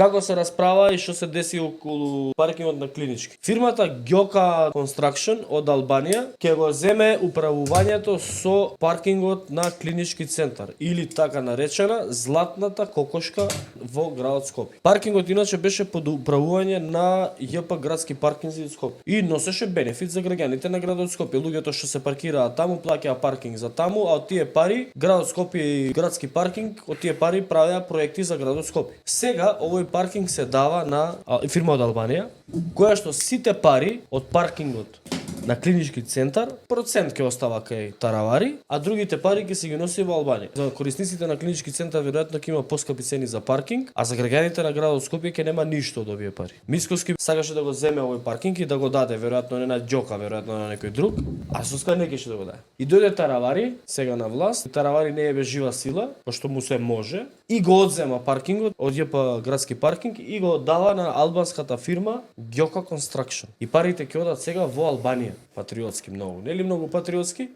Како се расправа и што се деси околу паркингот на Клинички. Фирмата Gjoka Construction од Албанија ќе го земе управувањето со паркингот на Клинички центар или така наречена Златната кокошка во градот Скопје. Паркингот иначе беше под управување на ЈП градски паркинзи од Скопје и носеше бенефит за граѓаните на градот Скопје. Луѓето што се паркираат таму плаќаа паркинг за таму, а од тие пари градот Скопје и градски паркинг од тие пари правеа проекти за градот Скопје. Сега овој паркинг се дава на фирма од Албанија, која што сите пари од паркингот на Клинички центар, процент ќе остава кај таравари, а другите пари ќе се ги носи во Албанија. За корисниците на Клинички центар веројатно ќе има поскапи цени за паркинг, а за граѓаните на градот Скопје ќе нема ништо од овие пари. Мисковски сакаше да го земе овој паркинг и да го даде веројатно не на Gjoka, веројатно на некој друг, а Соска не кеше да го даде. И дојде таравари, сега на власт, таравари не е бе жива сила, пошто му се може, и го одзема паркингот од ЈП градски паркинг и го дава на албанската фирма Gjoka Construction. И парите ќе одат сега во Албанија. Патриотски многу, нели многу патриотски?